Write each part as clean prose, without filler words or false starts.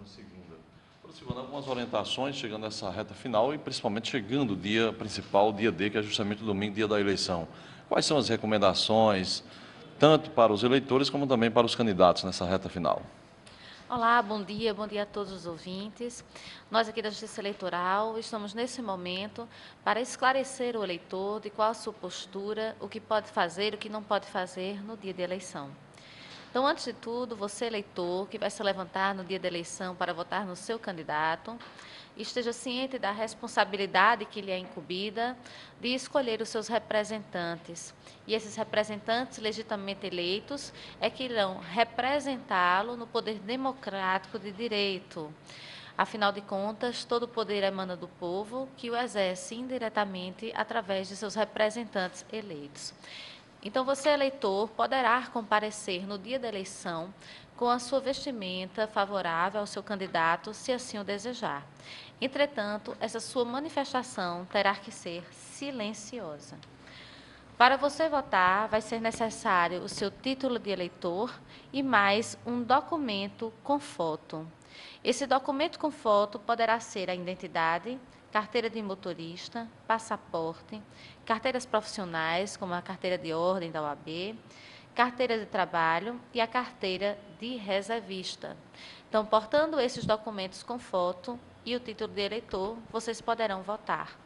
segunda. Professor Silvano, algumas orientações chegando nessa reta final e principalmente chegando o dia principal, o dia D, que é justamente o domingo, dia da eleição. Quais são as recomendações, tanto para os eleitores como também para os candidatos nessa reta final? Olá, bom dia a todos os ouvintes. Nós aqui da Justiça Eleitoral estamos nesse momento para esclarecer o eleitor de qual a sua postura, o que pode fazer, o que não pode fazer no dia de eleição. Então, antes de tudo, você eleitor que vai se levantar no dia da eleição para votar no seu candidato, esteja ciente da responsabilidade que lhe é incumbida de escolher os seus representantes. E esses representantes legitimamente eleitos é que irão representá-lo no poder democrático de direito. Afinal de contas, todo o poder emana do povo, que o exerce indiretamente através de seus representantes eleitos. Então, você, eleitor, poderá comparecer no dia da eleição com a sua vestimenta favorável ao seu candidato, se assim o desejar. Entretanto, essa sua manifestação terá que ser silenciosa. Para você votar, vai ser necessário o seu título de eleitor e mais um documento com foto. Esse documento com foto poderá ser a identidade, carteira de motorista, passaporte, carteiras profissionais, como a carteira de ordem da OAB, carteira de trabalho e a carteira de reservista. Então, portando esses documentos com foto e o título de eleitor, vocês poderão votar.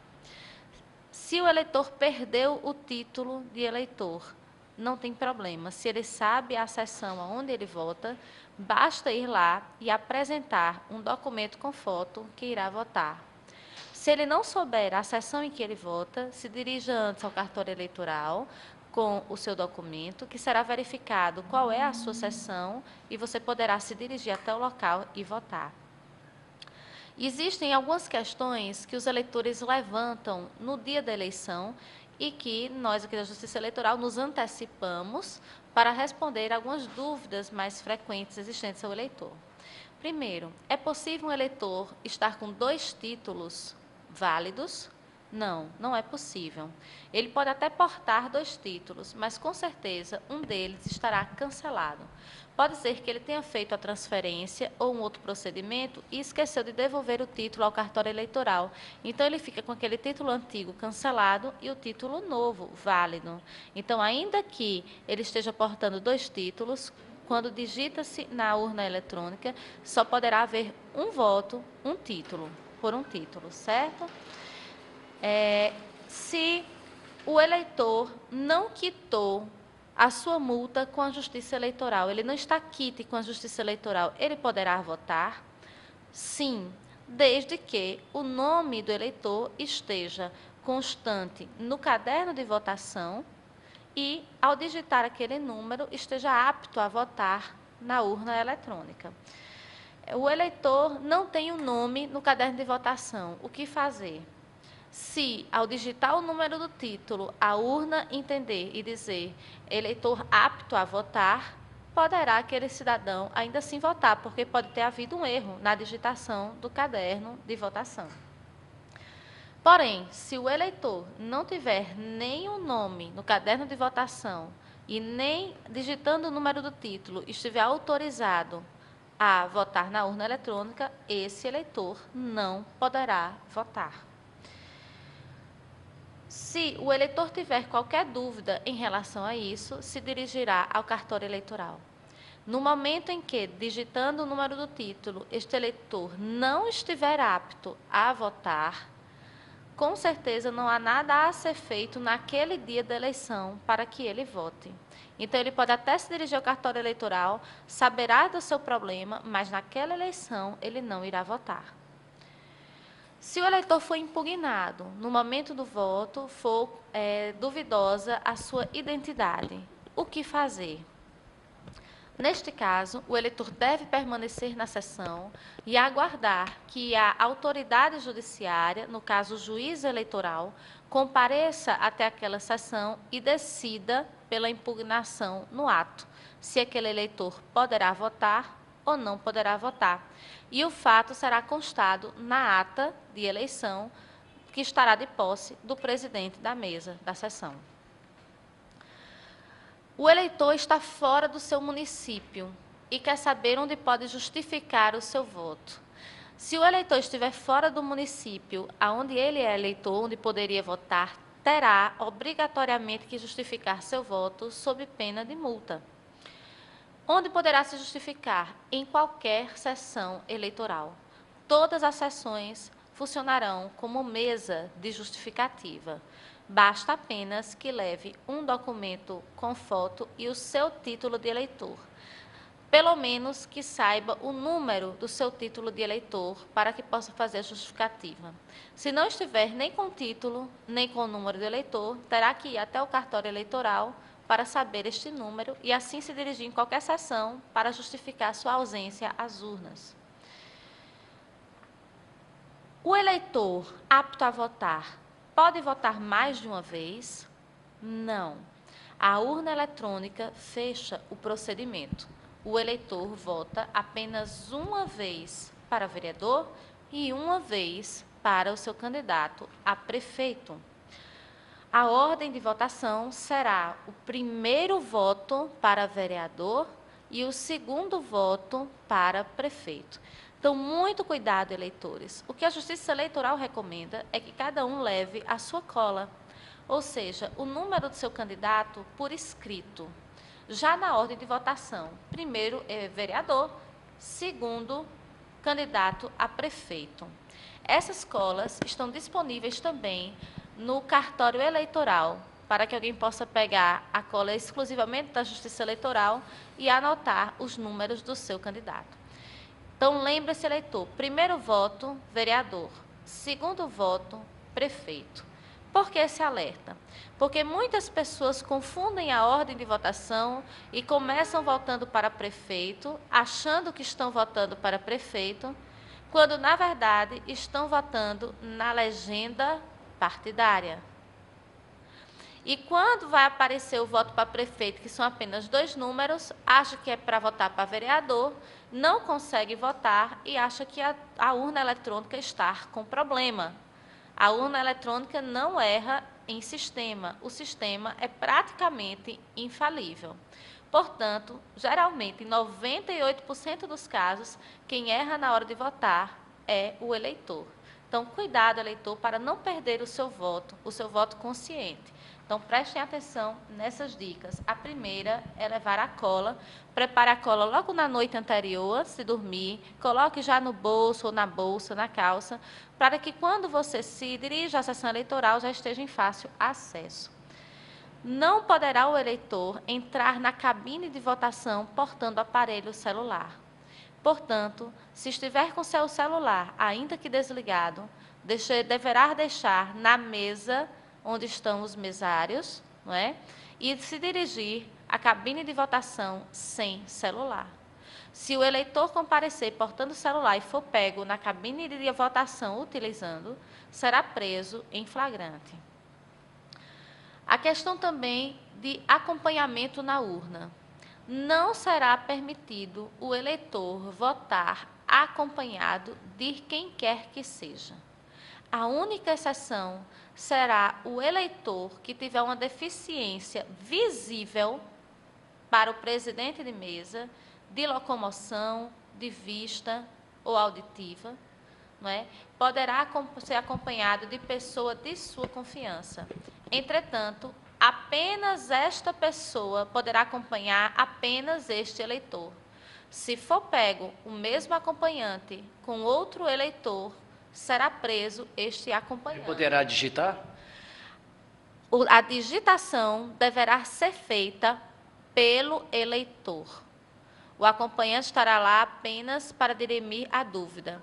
Se o eleitor perdeu o título de eleitor, não tem problema. Se ele sabe a seção onde ele vota, basta ir lá e apresentar um documento com foto que irá votar. Se ele não souber a seção em que ele vota, se dirija antes ao cartório eleitoral com o seu documento, que será verificado qual é a sua seção e você poderá se dirigir até o local e votar. Existem algumas questões que os eleitores levantam no dia da eleição e que nós aqui da Justiça Eleitoral nos antecipamos para responder algumas dúvidas mais frequentes existentes ao eleitor. Primeiro, é possível um eleitor estar com 2 títulos válidos? Não, não é possível. Ele pode até portar 2 títulos, mas com certeza um deles estará cancelado. Pode ser que ele tenha feito a transferência ou um outro procedimento e esqueceu de devolver o título ao cartório eleitoral. Então, ele fica com aquele título antigo cancelado e o título novo válido. Então, ainda que ele esteja portando 2 títulos, quando digita-se na urna eletrônica, só poderá haver um voto, um título, por um título, certo? Se o eleitor não quitou a sua multa com a Justiça Eleitoral, ele não está quite com a Justiça Eleitoral, ele poderá votar? Sim, desde que o nome do eleitor esteja constante no caderno de votação e, ao digitar aquele número, esteja apto a votar na urna eletrônica. O eleitor não tem o nome no caderno de votação. O que fazer? Se, ao digitar o número do título, a urna entender e dizer eleitor apto a votar, poderá aquele cidadão ainda assim votar, porque pode ter havido um erro na digitação do caderno de votação. Porém, se o eleitor não tiver nem o nome no caderno de votação e nem digitando o número do título estiver autorizado a votar na urna eletrônica, esse eleitor não poderá votar. Se o eleitor tiver qualquer dúvida em relação a isso, se dirigirá ao cartório eleitoral. No momento em que, digitando o número do título, este eleitor não estiver apto a votar, com certeza não há nada a ser feito naquele dia da eleição para que ele vote. Então, ele pode até se dirigir ao cartório eleitoral, saberá do seu problema, mas naquela eleição ele não irá votar. Se o eleitor for impugnado, no momento do voto, for duvidosa a sua identidade, o que fazer? Neste caso, o eleitor deve permanecer na sessão e aguardar que a autoridade judiciária, no caso o juiz eleitoral, compareça até aquela sessão e decida pela impugnação no ato, se aquele eleitor poderá votar ou não poderá votar. E o fato será constado na ata de eleição, que estará de posse do presidente da mesa da sessão. O eleitor está fora do seu município. e quer saber onde pode justificar o seu voto. Se o eleitor estiver fora do município aonde ele é eleitor, onde poderia votar, terá obrigatoriamente que justificar seu voto sob pena de multa. Onde poderá se justificar? Em qualquer sessão eleitoral. Todas as sessões funcionarão como mesa de justificativa. Basta apenas que leve um documento com foto e o seu título de eleitor. Pelo menos que saiba o número do seu título de eleitor para que possa fazer a justificativa. Se não estiver nem com título, nem com o número de eleitor, terá que ir até o cartório eleitoral para saber este número e assim se dirigir em qualquer sessão para justificar sua ausência às urnas. O eleitor apto a votar pode votar mais de uma vez? Não. A urna eletrônica fecha o procedimento. O eleitor vota apenas uma vez para vereador e uma vez para o seu candidato a prefeito. A ordem de votação será o primeiro voto para vereador e o segundo voto para prefeito. Então, muito cuidado, eleitores. O que a Justiça Eleitoral recomenda é que cada um leve a sua cola, ou seja, o número do seu candidato por escrito. Já na ordem de votação, primeiro é vereador, segundo candidato a prefeito. Essas colas estão disponíveis também no cartório eleitoral, para que alguém possa pegar a cola exclusivamente da Justiça Eleitoral e anotar os números do seu candidato. Então, lembre-se, eleitor, primeiro voto, vereador, segundo voto, prefeito. Por que esse alerta? Porque muitas pessoas confundem a ordem de votação e começam votando para prefeito, achando que estão votando para prefeito, quando, na verdade, estão votando na legenda partidária. E quando vai aparecer o voto para prefeito, que são apenas 2 números, acha que é para votar para vereador, não consegue votar e acha que a urna eletrônica está com problema. A urna eletrônica não erra em sistema. O sistema é praticamente infalível. Portanto, geralmente, em 98% dos casos, quem erra na hora de votar é o eleitor. Então, cuidado, eleitor, para não perder o seu voto consciente. Então, prestem atenção nessas dicas. A primeira é levar a cola. Prepare a cola logo na noite anterior, antes de dormir. Coloque já no bolso ou na bolsa, na calça, para que quando você se dirija à sessão eleitoral já esteja em fácil acesso. Não poderá o eleitor entrar na cabine de votação portando aparelho celular. Portanto, se estiver com seu celular, ainda que desligado, deverá deixar na mesa onde estão os mesários, não é? E se dirigir à cabine de votação sem celular. Se o eleitor comparecer portando o celular e for pego na cabine de votação utilizando, será preso em flagrante. A questão também de acompanhamento na urna. Não será permitido o eleitor votar acompanhado de quem quer que seja. A única exceção será o eleitor que tiver uma deficiência visível para o presidente de mesa, de locomoção, de vista ou auditiva, não é? Poderá ser acompanhado de pessoa de sua confiança. Entretanto, apenas esta pessoa poderá acompanhar apenas este eleitor. Se for pego o mesmo acompanhante com outro eleitor, será preso este acompanhante. Ele poderá digitar? A digitação deverá ser feita pelo eleitor. O acompanhante estará lá apenas para dirimir a dúvida.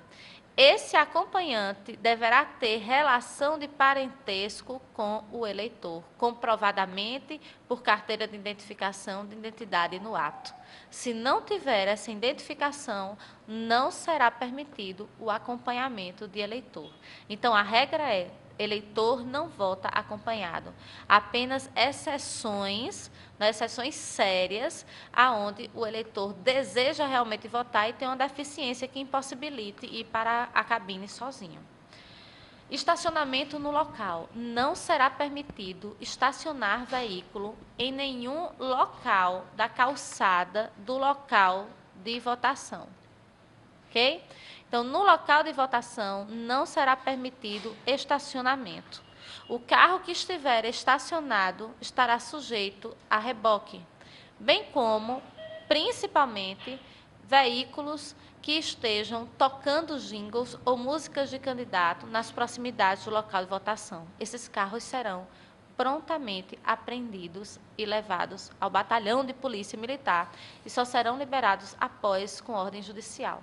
Esse acompanhante deverá ter relação de parentesco com o eleitor, comprovadamente por carteira de identificação de identidade no ato. Se não tiver essa identificação, não será permitido o acompanhamento de eleitor. Então, a regra é: eleitor não vota acompanhado. Apenas exceções sérias, aonde o eleitor deseja realmente votar e tem uma deficiência que impossibilite ir para a cabine sozinho. Estacionamento no local. Não será permitido estacionar veículo em nenhum local da calçada do local de votação. Ok? Então, no local de votação, não será permitido estacionamento. O carro que estiver estacionado estará sujeito a reboque, bem como, principalmente, veículos que estejam tocando jingles ou músicas de candidato nas proximidades do local de votação. Esses carros serão prontamente apreendidos e levados ao batalhão de polícia militar e só serão liberados após com ordem judicial.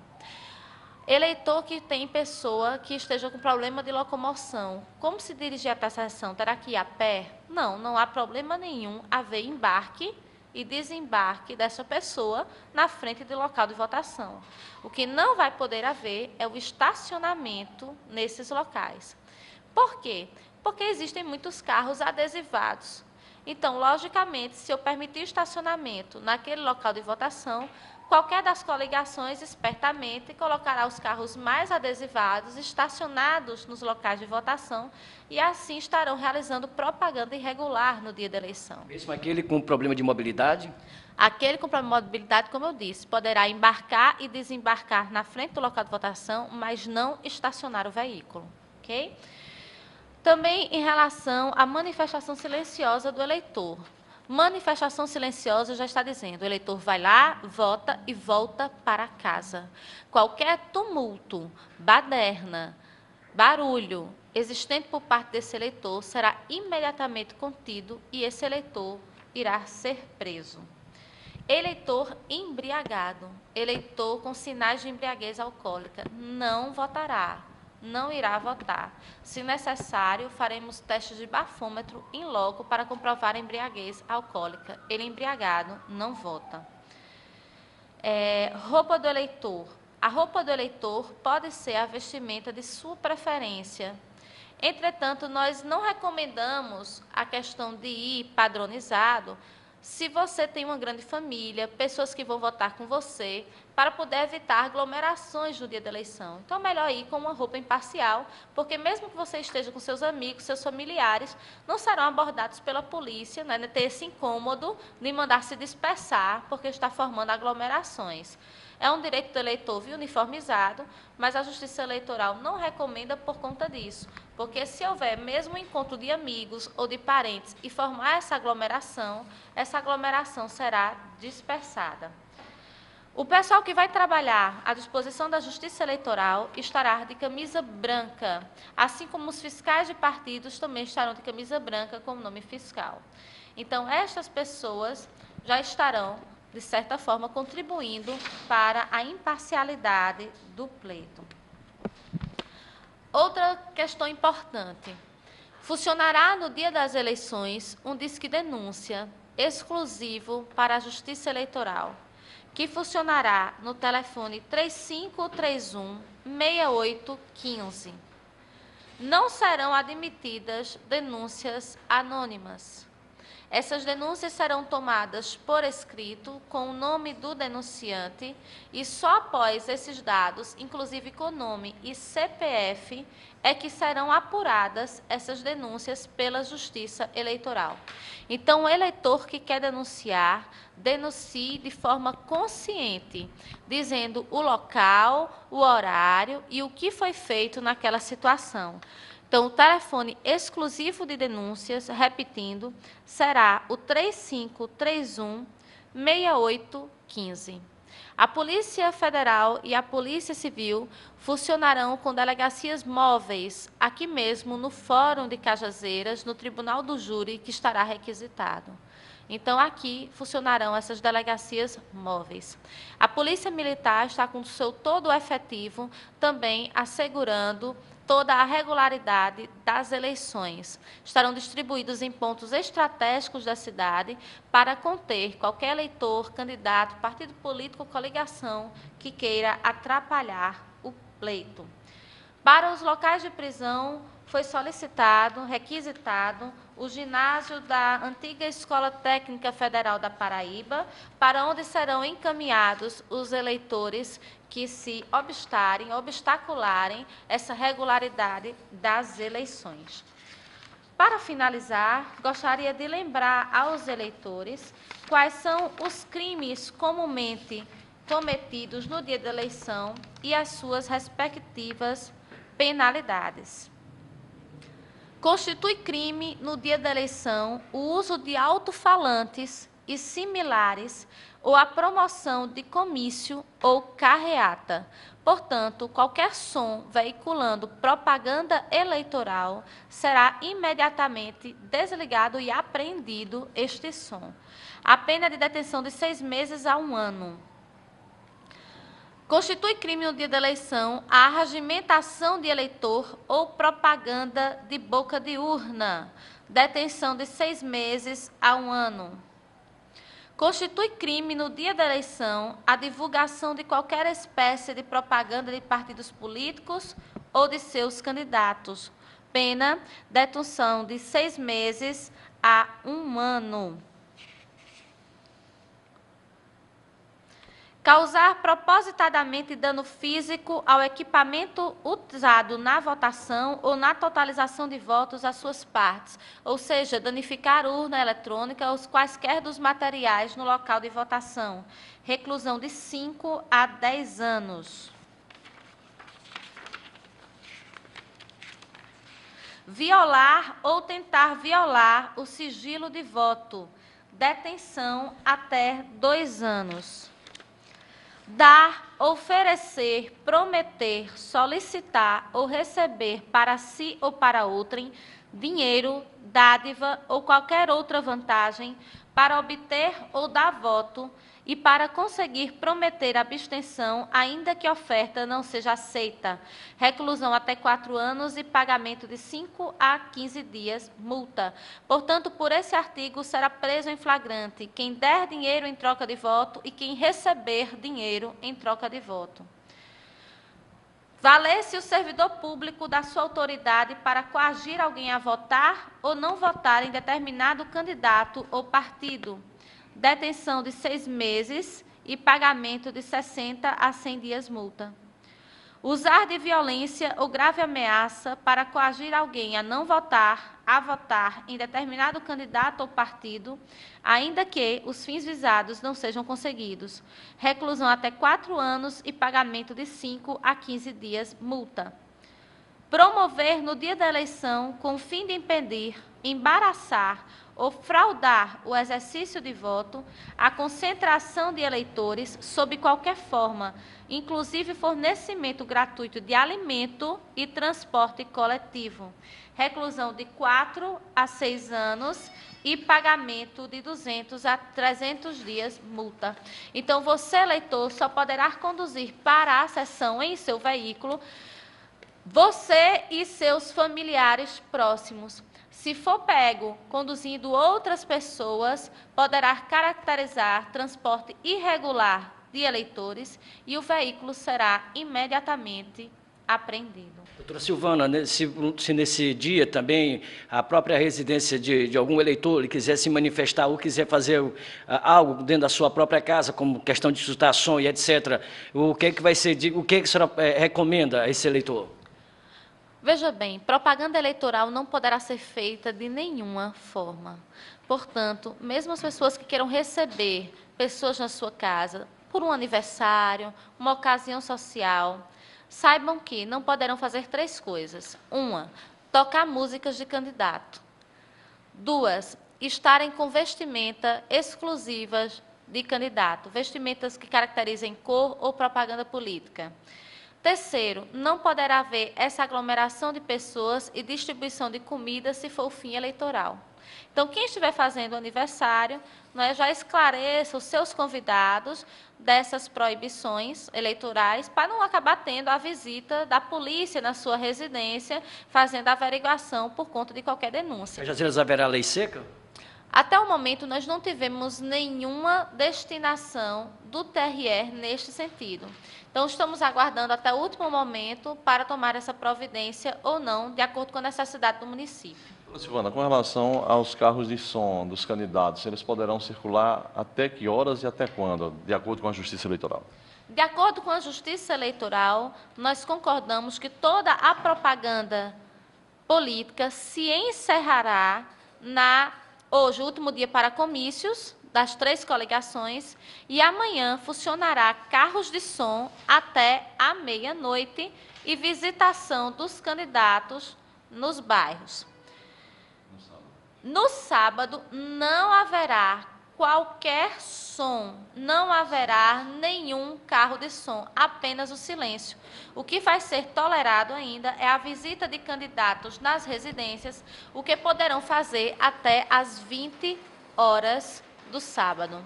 Eleitor que tem pessoa que esteja com problema de locomoção, como se dirigir até a sessão? Terá que ir a pé? Não, não há problema nenhum haver embarque e desembarque dessa pessoa na frente do local de votação. O que não vai poder haver é o estacionamento nesses locais. Por quê? Porque existem muitos carros adesivados. Então, logicamente, se eu permitir estacionamento naquele local de votação, qualquer das coligações, espertamente, colocará os carros mais adesivados, estacionados nos locais de votação, e assim estarão realizando propaganda irregular no dia da eleição. Mesmo aquele com problema de mobilidade? Aquele com problema de mobilidade, como eu disse, poderá embarcar e desembarcar na frente do local de votação, mas não estacionar o veículo. Ok? Também em relação à manifestação silenciosa do eleitor. Manifestação silenciosa já está dizendo, o eleitor vai lá, vota e volta para casa. Qualquer tumulto, baderna, barulho existente por parte desse eleitor será imediatamente contido e esse eleitor irá ser preso. Eleitor embriagado, eleitor com sinais de embriaguez alcoólica, não votará. Não irá votar. Se necessário, faremos testes de bafômetro em loco para comprovar a embriaguez alcoólica. Ele embriagado não vota. Roupa do eleitor. A roupa do eleitor pode ser a vestimenta de sua preferência. Entretanto, nós não recomendamos a questão de ir padronizado se você tem uma grande família, pessoas que vão votar com você, para poder evitar aglomerações no dia da eleição. Então, é melhor ir com uma roupa imparcial, porque mesmo que você esteja com seus amigos, seus familiares, não serão abordados pela polícia, né, ter esse incômodo de mandar se dispersar, porque está formando aglomerações. É um direito do eleitor vir uniformizado, mas a Justiça Eleitoral não recomenda por conta disso, porque se houver mesmo um encontro de amigos ou de parentes e formar essa aglomeração será dispersada. O pessoal que vai trabalhar à disposição da Justiça Eleitoral estará de camisa branca, assim como os fiscais de partidos também estarão de camisa branca com o nome fiscal. Então, estas pessoas já estarão, de certa forma, contribuindo para a imparcialidade do pleito. Outra questão importante. Funcionará no dia das eleições um disque denúncia exclusivo para a Justiça Eleitoral, que funcionará no telefone 3531-6815. Não serão admitidas denúncias anônimas. Essas denúncias serão tomadas por escrito, com o nome do denunciante, e só após esses dados, inclusive com nome e CPF, é que serão apuradas essas denúncias pela Justiça Eleitoral. Então, o eleitor que quer denunciar, denuncie de forma consciente, dizendo o local, o horário e o que foi feito naquela situação. Então, o telefone exclusivo de denúncias, repetindo, será o 3531-6815. A Polícia Federal e a Polícia Civil funcionarão com delegacias móveis, aqui mesmo no Fórum de Cajazeiras, no Tribunal do Júri, que estará requisitado. Então, aqui funcionarão essas delegacias móveis. A Polícia Militar está com o seu todo efetivo, também assegurando toda a regularidade das eleições. Estarão distribuídos em pontos estratégicos da cidade para conter qualquer eleitor, candidato, partido político ou coligação que queira atrapalhar o pleito. Para os locais de prisão, foi solicitado, requisitado, o ginásio da antiga Escola Técnica Federal da Paraíba, para onde serão encaminhados os eleitores que se obstacularem essa regularidade das eleições. Para finalizar, gostaria de lembrar aos eleitores quais são os crimes comumente cometidos no dia da eleição e as suas respectivas penalidades. Constitui crime no dia da eleição o uso de alto-falantes e similares ou a promoção de comício ou carreata. Portanto, qualquer som veiculando propaganda eleitoral será imediatamente desligado e apreendido este som. A pena de detenção de 6 meses a 1 ano. Constitui crime no dia da eleição a arregimentação de eleitor ou propaganda de boca de urna. Detenção de 6 meses a 1 ano. Constitui crime no dia da eleição a divulgação de qualquer espécie de propaganda de partidos políticos ou de seus candidatos. Pena, detenção de 6 meses a 1 ano. Causar propositadamente dano físico ao equipamento usado na votação ou na totalização de votos às suas partes, ou seja, danificar urna eletrônica ou quaisquer dos materiais no local de votação. Reclusão de 5 a 10 anos. Violar ou tentar violar o sigilo de voto. Detenção até 2 anos. Dar, oferecer, prometer, solicitar ou receber para si ou para outrem dinheiro, dádiva ou qualquer outra vantagem para obter ou dar voto e para conseguir prometer abstenção, ainda que a oferta não seja aceita. Reclusão até 4 anos e pagamento de 5 a 15 dias, multa. Portanto, por esse artigo, será preso em flagrante quem der dinheiro em troca de voto e quem receber dinheiro em troca de voto. Valer-se o servidor público da sua autoridade para coagir alguém a votar ou não votar em determinado candidato ou partido. Detenção de 6 meses e pagamento de 60 a 100 dias multa. Usar de violência ou grave ameaça para coagir alguém a não votar, a votar em determinado candidato ou partido, ainda que os fins visados não sejam conseguidos. Reclusão até 4 anos e pagamento de 5 a 15 dias multa. Promover no dia da eleição, com o fim de impedir, embaraçar ou fraudar o exercício de voto, a concentração de eleitores sob qualquer forma, inclusive fornecimento gratuito de alimento e transporte coletivo. Reclusão de 4 a 6 anos e pagamento de 200 a 300 dias multa. Então, você, eleitor, só poderá conduzir para a sessão em seu veículo você e seus familiares próximos. Se for pego conduzindo outras pessoas, poderá caracterizar transporte irregular de eleitores e o veículo será imediatamente apreendido. Doutora Silvana, se nesse dia também a própria residência de algum eleitor ele quiser se manifestar ou quiser fazer algo dentro da sua própria casa, como questão de suscitação e etc., o que vai ser, o que a senhora recomenda a esse eleitor? Veja bem, propaganda eleitoral não poderá ser feita de nenhuma forma. Portanto, mesmo as pessoas que queiram receber pessoas na sua casa por um aniversário, uma ocasião social, saibam que não poderão fazer 3 coisas. 1, tocar músicas de candidato. 2, estarem com vestimenta exclusivas de candidato, vestimentas que caracterizem cor ou propaganda política. 3, não poderá haver essa aglomeração de pessoas e distribuição de comida se for o fim eleitoral. Então, quem estiver fazendo aniversário, já esclareça os seus convidados dessas proibições eleitorais para não acabar tendo a visita da polícia na sua residência, fazendo a averiguação por conta de qualquer denúncia. Cajazeiras haverá lei seca? Até o momento, nós não tivemos nenhuma destinação do TRE neste sentido. Então, estamos aguardando até o último momento para tomar essa providência ou não, de acordo com a necessidade do município. Silvana, com relação aos carros de som dos candidatos, eles poderão circular até que horas e até quando, de acordo com a Justiça Eleitoral? De acordo com a Justiça Eleitoral, nós concordamos que toda a propaganda política se encerrará hoje, o último dia para comícios, das 3 coligações e amanhã funcionará carros de som até a meia-noite e visitação dos candidatos nos bairros. No sábado não haverá qualquer som, não haverá nenhum carro de som, apenas o silêncio. O que vai ser tolerado ainda é a visita de candidatos nas residências, o que poderão fazer até às 20 horas do sábado.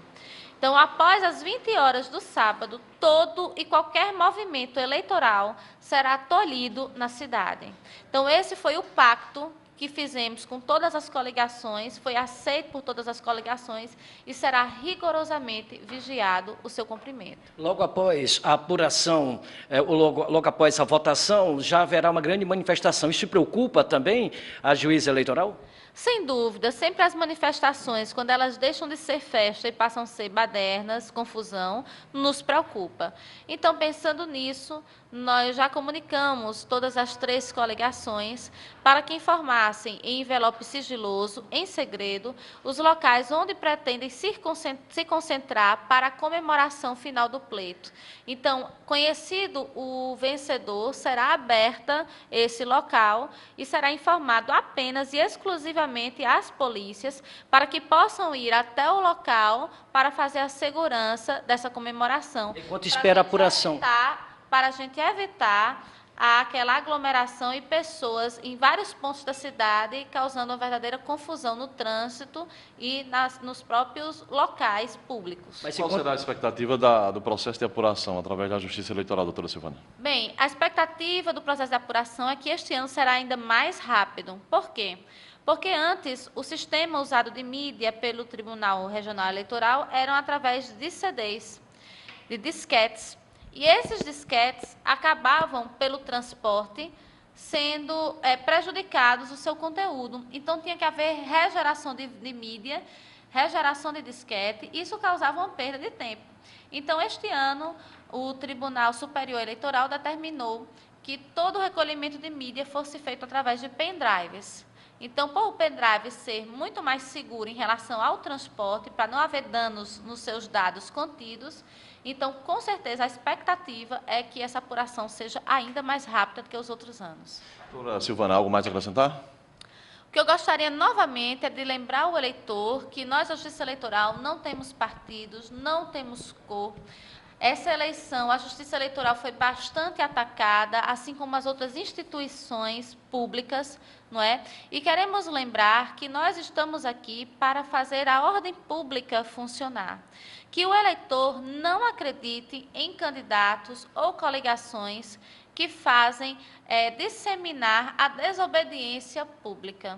Então, após as 20 horas do sábado, todo e qualquer movimento eleitoral será tolhido na cidade. Então, esse foi o pacto que fizemos com todas as coligações, foi aceito por todas as coligações e será rigorosamente vigiado o seu cumprimento. Logo após a apuração, logo após a votação, já haverá uma grande manifestação. Isso preocupa também a juíza eleitoral? Sem dúvida, sempre as manifestações, quando elas deixam de ser festa e passam a ser badernas, confusão, nos preocupa. Então, pensando nisso, nós já comunicamos todas as 3 coligações para que informassem em envelope sigiloso, em segredo, os locais onde pretendem se concentrar para a comemoração final do pleito. Então, conhecido o vencedor, será aberta esse local e será informado apenas e exclusivamente às polícias para que possam ir até o local para fazer a segurança dessa comemoração. Enquanto espera a apuração. Para a gente evitar aquela aglomeração e pessoas em vários pontos da cidade, causando uma verdadeira confusão no trânsito e nos próprios locais públicos. Mas qual será a expectativa do processo de apuração através da Justiça Eleitoral, doutora Silvana? Bem, a expectativa do processo de apuração é que este ano será ainda mais rápido. Por quê? Porque antes, o sistema usado de mídia pelo Tribunal Regional Eleitoral eram através de CDs, de disquetes. E esses disquetes acabavam, pelo transporte, sendo prejudicados o seu conteúdo. Então, tinha que haver regeração de mídia, regeração de disquete, e isso causava uma perda de tempo. Então, este ano, o Tribunal Superior Eleitoral determinou que todo o recolhimento de mídia fosse feito através de pendrives. Então, por o pendrive ser muito mais seguro em relação ao transporte, para não haver danos nos seus dados contidos, então, com certeza, a expectativa é que essa apuração seja ainda mais rápida do que os outros anos. Doutora Silvana, algo mais a acrescentar? O que eu gostaria novamente é de lembrar o eleitor que nós, a Justiça Eleitoral, não temos partidos, não temos cor. Essa eleição, a Justiça Eleitoral foi bastante atacada, assim como as outras instituições públicas, não é? E queremos lembrar que nós estamos aqui para fazer a ordem pública funcionar. Que o eleitor não acredite em candidatos ou coligações que fazem disseminar a desobediência pública,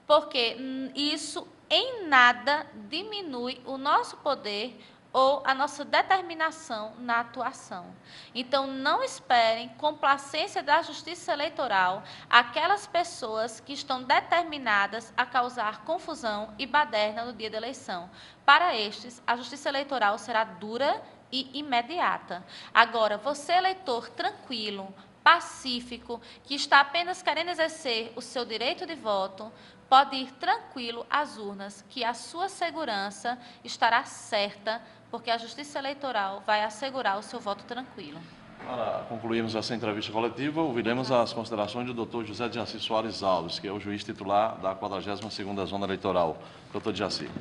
porque isso em nada diminui o nosso poder ou a nossa determinação na atuação. Então, não esperem complacência da Justiça Eleitoral aquelas pessoas que estão determinadas a causar confusão e baderna no dia da eleição. Para estes, a Justiça Eleitoral será dura e imediata. Agora, você, eleitor tranquilo, pacífico, que está apenas querendo exercer o seu direito de voto, pode ir tranquilo às urnas, que a sua segurança estará certa, porque a Justiça Eleitoral vai assegurar o seu voto tranquilo. Para concluirmos essa entrevista coletiva, ouviremos as considerações do doutor José de Jaci Soares Alves, que é o juiz titular da 42ª Zona Eleitoral. Doutor de Jaci.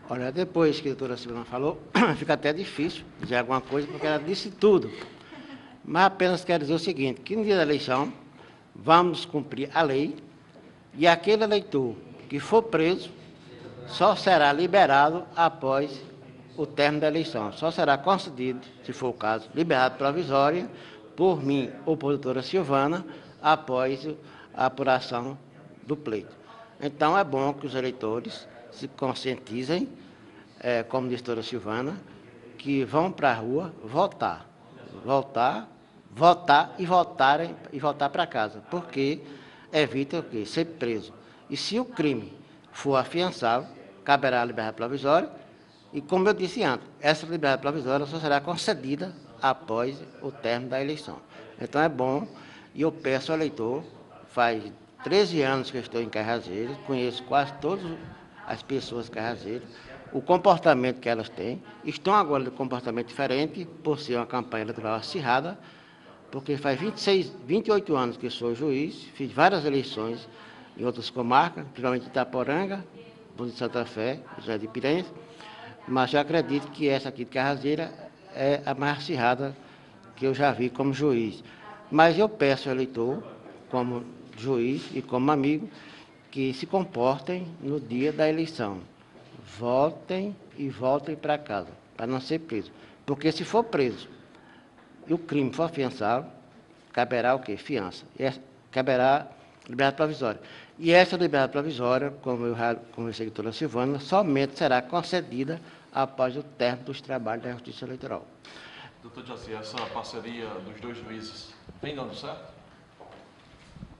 Olha, depois que a doutora Silvana falou, fica até difícil dizer alguma coisa, porque ela disse tudo. Mas apenas quero dizer o seguinte, que no dia da eleição, vamos cumprir a lei, e aquele eleitor que for preso só será liberado após o término da eleição. Só será concedido, se for o caso, liberdade provisória, por mim ou por doutora Silvana, após a apuração do pleito. Então, é bom que os eleitores se conscientizem, como disse a doutora Silvana, que vão para a rua votar e voltar para casa, porque evita o quê? Ser preso. E se o crime for afiançável, caberá a liberdade provisória, e como eu disse antes, essa liberdade provisória só será concedida após o término da eleição. Então é bom, e eu peço ao eleitor, faz 13 anos que eu estou em Cajazeiras, conheço quase todas as pessoas de Cajazeiras, o comportamento que elas têm. Estão agora de comportamento diferente, por ser uma campanha eleitoral acirrada, porque faz 28 anos que sou juiz, fiz várias eleições em outras comarcas, principalmente Itaporanga, Bom de Santa Fé, José de Piranhas, mas eu acredito que essa aqui de Carrazeira é a mais acirrada que eu já vi como juiz. Mas eu peço ao eleitor, como juiz e como amigo, que se comportem no dia da eleição. Votem e voltem para casa, para não ser preso. Porque se for preso e o crime for afiançado, caberá o quê? Fiança. Caberá liberdade provisória. E essa liberdade provisória, como eu já conversei com a doutora Silvana, somente será concedida após o término dos trabalhos da Justiça Eleitoral. Doutor Jaci, essa parceria dos dois juízes vem dando certo?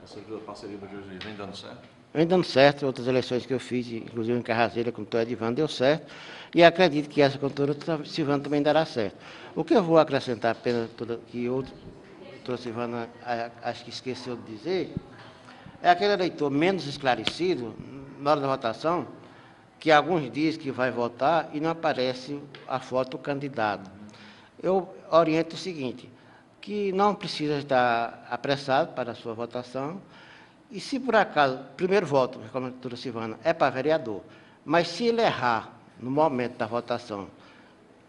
Essa parceria dos dois juízes vem dando certo? Vem dando certo, outras eleições que eu fiz, inclusive em Carrazeira, com o doutor Edivando, deu certo, e acredito que essa com a doutora Silvana também dará certo. O que eu vou acrescentar apenas, que a doutora Silvana acho que esqueceu de dizer, é aquele eleitor menos esclarecido, na hora da votação, que alguns dizem que vai votar e não aparece a foto do candidato. Eu oriento o seguinte, que não precisa estar apressado para a sua votação, e se por acaso, primeiro voto, como a doutora Silvana, é para vereador, mas se ele errar no momento da votação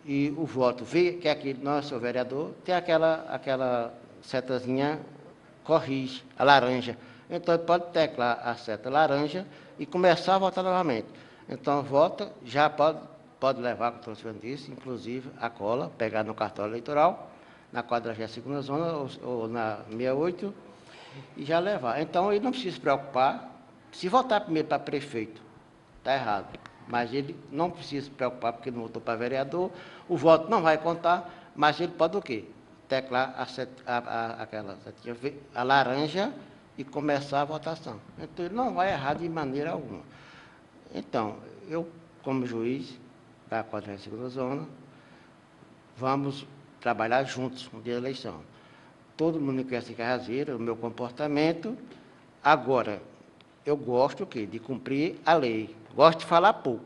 e o voto vê que aquele não é seu vereador, tem aquela setazinha corrige, a laranja. Então, ele pode teclar a seta laranja e começar a votar novamente. Então, vota, já pode levar, como a doutora Silvana disse, inclusive a cola, pegar no cartório eleitoral, na 42ª zona ou na 68, e já levar. Então, ele não precisa se preocupar. Se votar primeiro para prefeito, está errado. Mas ele não precisa se preocupar porque não votou para vereador, o voto não vai contar, mas ele pode o quê? Teclar aquela setinha, a laranja e começar a votação. Então, ele não vai errar de maneira alguma. Então, eu, como juiz da 42ª zona, vamos trabalhar juntos no dia da eleição. Todo mundo conhece Carrazeira, o meu comportamento. Agora, eu gosto o quê? De cumprir a lei. Gosto de falar pouco,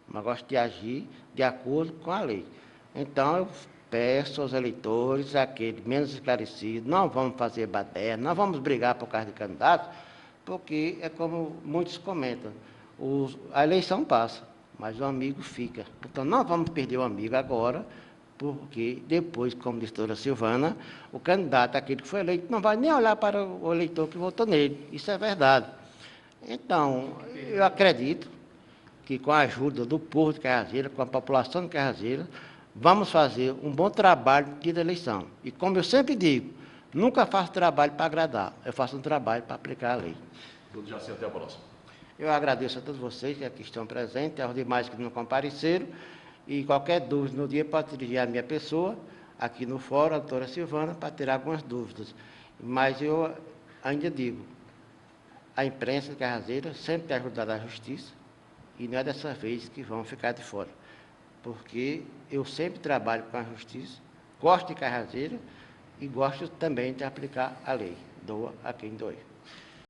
mas gosto de agir de acordo com a lei. Então, eu peço aos eleitores, aqueles menos esclarecidos, não vamos fazer baderna, não vamos brigar por causa de candidatos, porque é como muitos comentam, a eleição passa, mas o amigo fica. Então, não vamos perder o amigo agora, porque depois, como disse a doutora Silvana, o candidato, aquele que foi eleito, não vai nem olhar para o eleitor que votou nele. Isso é verdade. Então, eu acredito que com a ajuda do povo de Carrazeira, com a população de Carrazeira, vamos fazer um bom trabalho no dia da eleição. E como eu sempre digo, nunca faço trabalho para agradar, eu faço um trabalho para aplicar a lei. Doutor Jaci, até a próxima. Eu agradeço a todos vocês que aqui estão presentes, aos demais que não compareceram, e qualquer dúvida no dia pode dirigir à minha pessoa, aqui no fórum, a doutora Silvana, para tirar algumas dúvidas. Mas eu ainda digo, a imprensa de Carrazeira sempre tem ajudado a justiça, e não é dessa vez que vão ficar de fora. Porque eu sempre trabalho com a justiça, gosto de Carrazeira e gosto também de aplicar a lei. Doa a quem doer.